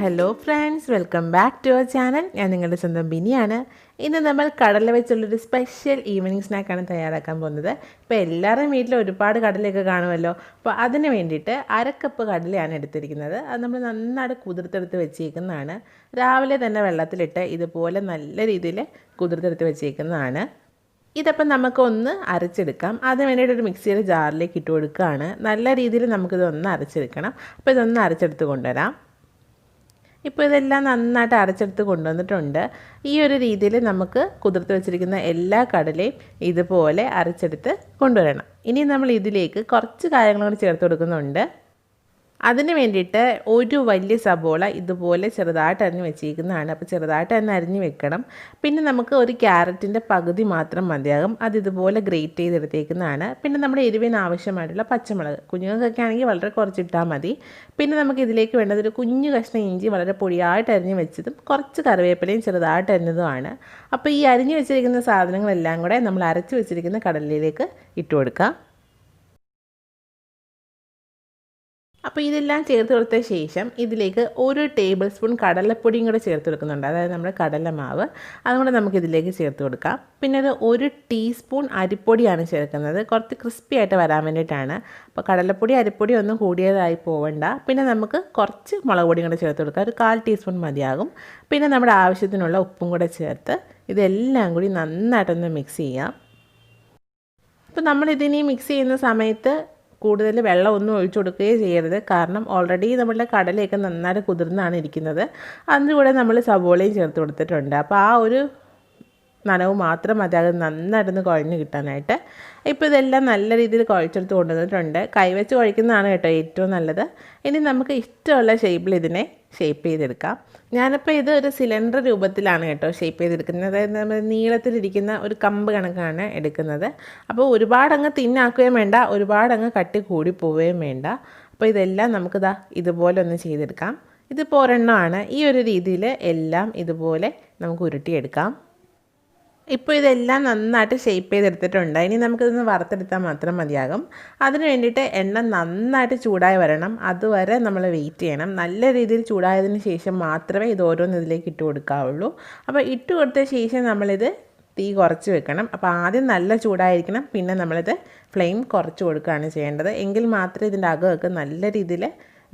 Hello friends, welcome back to our channel. ഞാൻ നിങ്ങളുടെ സ്വന്തം ബിനിയാണ്. ഇന്ന് നമ്മൾ കടല വെച്ചുള്ളൊരു സ്പെഷ്യൽ ഈവനിങ് സ്നാക്കാണ് തയ്യാറാക്കാൻ പോകുന്നത്. ഇപ്പോൾ എല്ലാവരുടെയും വീട്ടിൽ ഒരുപാട് കടലയൊക്കെ കാണുമല്ലോ. അപ്പോൾ അതിന് വേണ്ടിയിട്ട് 1/2 കപ്പ് കടലയാണ് എടുത്തിരിക്കുന്നത്. അത് നമ്മൾ നന്നായിട്ട് കുതിർത്തെടുത്ത് വെച്ചേക്കുന്നതാണ്. രാവിലെ തന്നെ വെള്ളത്തിലിട്ട് ഇതുപോലെ നല്ല രീതിയിൽ കുതിർത്തെടുത്ത് വെച്ചേക്കുന്നതാണ്. ഇതപ്പം നമുക്കൊന്ന് അരച്ചെടുക്കാം. അതിന് വേണ്ടിയിട്ട് ഒരു മിക്സിയുടെ ജാറിലേക്ക് ഇട്ട് കൊടുക്കുകയാണ്. നല്ല രീതിയിൽ നമുക്കിതൊന്ന് അരച്ചെടുക്കണം. അപ്പോൾ ഇതൊന്ന് അരച്ചെടുത്ത് കൊണ്ടുവരാം. ഇപ്പോൾ ഇതെല്ലാം നന്നായിട്ട് അരച്ചെടുത്ത് കൊണ്ടുവന്നിട്ടുണ്ട്. ഈ ഒരു രീതിയിൽ നമുക്ക് കുതിർത്ത് വെച്ചിരിക്കുന്ന എല്ലാ കടലയും ഇതുപോലെ അരച്ചെടുത്ത് കൊണ്ടുവരണം. ഇനി നമ്മൾ ഇതിലേക്ക് കുറച്ച് കാര്യങ്ങൾ കൂടി ചേർത്ത് കൊടുക്കുന്നുണ്ട്. അതിന് വേണ്ടിയിട്ട് ഒരു വലിയ സബോള ഇതുപോലെ ചെറുതായിട്ട് അരിഞ്ഞ് വെച്ചിരിക്കുന്നതാണ്. അപ്പോൾ ചെറുതായിട്ട് തന്നെ അരിഞ്ഞ് വെക്കണം. പിന്നെ നമുക്ക് ഒരു ക്യാരറ്റിൻ്റെ പകുതി മാത്രം മതിയാകും. അത് ഇതുപോലെ ഗ്രേറ്റ് ചെയ്തെടുത്തേക്കുന്നതാണ്. പിന്നെ നമ്മുടെ എരിവിന് ആവശ്യമായിട്ടുള്ള പച്ചമുളക്, കുഞ്ഞുങ്ങൾക്കൊക്കെ ആണെങ്കിൽ വളരെ കുറച്ചിട്ടാൽ മതി. പിന്നെ നമുക്ക് ഇതിലേക്ക് വേണ്ടത് ഒരു കുഞ്ഞു കഷ്ണം ഇഞ്ചി വളരെ പൊടിയായിട്ട് അരിഞ്ഞ് വെച്ചതും കുറച്ച് കറിവേപ്പിലയും ചെറുതായിട്ട് അരിഞ്ഞതുമാണ്. അപ്പോൾ ഈ അരിഞ്ഞ് വെച്ചിരിക്കുന്ന സാധനങ്ങളെല്ലാം കൂടെ നമ്മൾ അരച്ച് വെച്ചിരിക്കുന്ന കടലിലേക്ക് ഇട്ട് കൊടുക്കാം. അപ്പോൾ ഇതെല്ലാം ചേർത്ത് കൊടുത്ത ശേഷം ഇതിലേക്ക് 1 ടേബിൾ സ്പൂൺ കടലപ്പൊടിയും കൂടെ ചേർത്ത് കൊടുക്കുന്നുണ്ട്. അതായത് നമ്മുടെ കടലമാവ്, അതും കൂടെ നമുക്കിതിലേക്ക് ചേർത്ത് കൊടുക്കാം. പിന്നെ ഒരു 1 ടീസ്പൂൺ അരിപ്പൊടിയാണ് ചേർക്കുന്നത്, കുറച്ച് ക്രിസ്പി ആയിട്ട് വരാൻ വേണ്ടിയിട്ടാണ്. അപ്പോൾ കടലപ്പൊടി അരിപ്പൊടി ഒന്നും കൂടിയതായി പോവണ്ട. പിന്നെ നമുക്ക് കുറച്ച് മുളക് പൊടിയും കൂടെ ചേർത്ത് കൊടുക്കാം, ഒരു 1/4 ടീസ്പൂൺ മതിയാകും. പിന്നെ നമ്മുടെ ആവശ്യത്തിനുള്ള ഉപ്പും കൂടെ ചേർത്ത് ഇതെല്ലാം കൂടി നന്നായിട്ടൊന്ന് മിക്സ് ചെയ്യാം. അപ്പോൾ നമ്മളിതിനി മിക്സ് ചെയ്യുന്ന സമയത്ത് കൂടുതൽ വെള്ളമൊന്നും ഒഴിച്ചു കൊടുക്കുകയും ചെയ്യരുത്. കാരണം ഓൾറെഡി നമ്മളുടെ കടലയൊക്കെ നന്നായിട്ട് കുതിർന്നാണ് ഇരിക്കുന്നത്. അതിൻ്റെ കൂടെ നമ്മൾ സവോളയും ചേർത്ത് കൊടുത്തിട്ടുണ്ട്. അപ്പോൾ ആ ഒരു നനവ് മാത്രം മതി അത് നന്നായിട്ടൊന്ന് കുഴഞ്ഞ് കിട്ടാനായിട്ട്. ഇപ്പോൾ ഇതെല്ലാം നല്ല രീതിയിൽ കുഴച്ചെടുത്ത് കൊണ്ടുവന്നിട്ടുണ്ട്. കൈവച്ച് കുഴക്കുന്നതാണ് കേട്ടോ ഏറ്റവും നല്ലത്. ഇനി നമുക്ക് ഇഷ്ടമുള്ള ഷേപ്പിൽ ഇതിനെ ഷേപ്പ് ചെയ്തെടുക്കാം. ഞാനിപ്പോൾ ഇത് ഒരു സിലിണ്ടർ രൂപത്തിലാണ് കേട്ടോ ഷേപ്പ് ചെയ്തെടുക്കുന്നത്. അതായത് നമ്മൾ നീളത്തിലിരിക്കുന്ന ഒരു കമ്പ് കണക്കാണ് എടുക്കുന്നത്. അപ്പോൾ ഒരുപാടങ്ങ് തിന്നാക്കുകയും വേണ്ട, ഒരുപാടങ്ങ് കട്ടി കൂടി പോവുകയും വേണ്ട. അപ്പോൾ ഇതെല്ലാം നമുക്കിതാ ഇതുപോലെ ഒന്ന് ചെയ്തെടുക്കാം. ഇതിപ്പോൾ ഒരെണ്ണമാണ്. ഈ ഒരു രീതിയിൽ എല്ലാം ഇതുപോലെ നമുക്ക് ഉരുട്ടിയെടുക്കാം. ഇപ്പോൾ ഇതെല്ലാം നന്നായിട്ട് ഷേപ്പ് ചെയ്തെടുത്തിട്ടുണ്ട്. ഇനി നമുക്കിതൊന്ന് വറുത്തെടുത്താൽ മാത്രം മതിയാകും. അതിന് വേണ്ടിയിട്ട് എണ്ണ നന്നായിട്ട് ചൂടായി വരണം. അതുവരെ നമ്മൾ വെയിറ്റ് ചെയ്യണം. നല്ല രീതിയിൽ ചൂടായതിന് ശേഷം മാത്രമേ ഇത് ഓരോന്ന് ഇതിലേക്ക് ഇട്ട് കൊടുക്കാവുള്ളൂ. അപ്പോൾ ഇട്ട് കൊടുത്ത ശേഷം നമ്മളിത് തീ കുറച്ച് വെക്കണം. അപ്പോൾ ആദ്യം നല്ല ചൂടായിരിക്കണം, പിന്നെ നമ്മളിത് ഫ്ലെയിം കുറച്ച് കൊടുക്കുകയാണ് ചെയ്യേണ്ടത്. എങ്കിൽ മാത്രമേ ഇതിൻ്റെ അകമൊക്കെ നല്ല രീതിയിൽ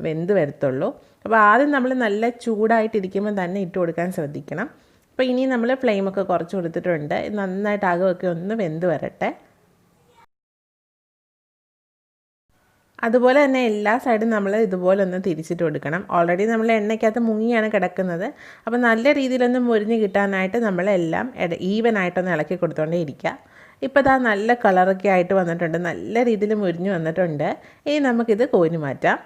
വെന്ത് വരത്തുള്ളൂ. അപ്പോൾ ആദ്യം നമ്മൾ നല്ല ചൂടായിട്ടിരിക്കുമ്പോൾ തന്നെ ഇട്ട് കൊടുക്കാൻ ശ്രദ്ധിക്കണം. അപ്പോൾ ഇനി നമ്മൾ ഫ്ലെയിമൊക്കെ കുറച്ച് കൊടുത്തിട്ടുണ്ട്. നന്നായിട്ട് അകമൊക്കെ ഒന്ന് വെന്ത് വരട്ടെ. അതുപോലെ തന്നെ എല്ലാ സൈഡും നമ്മൾ ഇതുപോലെ ഒന്ന് തിരിച്ചിട്ട് കൊടുക്കണം. ഓൾറെഡി നമ്മൾ എണ്ണയ്ക്കകത്ത് മുങ്ങിയാണ് കിടക്കുന്നത്. അപ്പോൾ നല്ല രീതിയിലൊന്ന് മുരിഞ്ഞ് കിട്ടാനായിട്ട് നമ്മളെല്ലാം ഈവനായിട്ടൊന്ന് ഇളക്കി കൊടുത്തുകൊണ്ടേ ഇരിക്കുക. ഇപ്പോൾ ഇതാ നല്ല കളറൊക്കെ ആയിട്ട് വന്നിട്ടുണ്ട്, നല്ല രീതിയിൽ മുരിഞ്ഞ് വന്നിട്ടുണ്ട്. ഇനി നമുക്കിത് കോരി മാറ്റാം.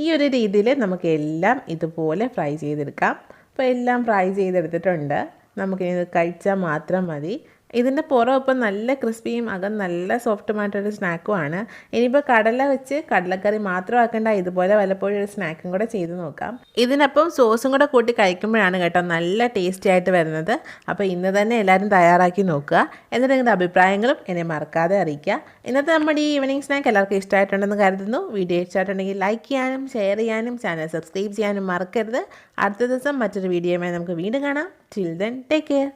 ഈ ഒരു രീതിയിൽ നമുക്ക് എല്ലാം ഇതുപോലെ ഫ്രൈ ചെയ്തെടുക്കാം. അപ്പോൾ എല്ലാം ഫ്രൈ ചെയ്തെടുത്തിട്ടുണ്ട്. നമുക്കിനി ഇത് കഴിച്ചാൽ മാത്രം മതി. ഇതിൻ്റെ പുറം ഇപ്പം നല്ല ക്രിസ്പിയും അകം നല്ല സോഫ്റ്റുമായിട്ടൊരു സ്നാക്കുമാണ്. ഇനിയിപ്പോൾ കടല വെച്ച് കടലക്കറി മാത്രം ആക്കേണ്ട, ഇതുപോലെ വല്ലപ്പോഴും ഒരു സ്നാക്കും കൂടെ ചെയ്ത് നോക്കാം. ഇതിനപ്പം സോസും കൂടെ കൂട്ടി കഴിക്കുമ്പോഴാണ് കേട്ടോ നല്ല ടേസ്റ്റി ആയിട്ട് വരുന്നത്. അപ്പോൾ ഇന്ന് തന്നെ എല്ലാവരും തയ്യാറാക്കി നോക്കുക. എന്നിട്ട് നിങ്ങളുടെ അഭിപ്രായങ്ങളും എന്നെ മറക്കാതെ അറിയിക്കുക. ഇന്നത്തെ നമ്മുടെ ഈ ഈവനിങ് സ്നാക്ക് എല്ലാവർക്കും ഇഷ്ടമായിട്ടുണ്ടെന്ന് കരുതുന്നു. വീഡിയോ ഇഷ്ടമായിട്ടുണ്ടെങ്കിൽ ലൈക്ക് ചെയ്യാനും ഷെയർ ചെയ്യാനും ചാനൽ സബ്സ്ക്രൈബ് ചെയ്യാനും മറക്കരുത്. അടുത്ത ദിവസം മറ്റൊരു വീഡിയോയുമായി നമുക്ക് വീണ്ടും കാണാം. Till then take care.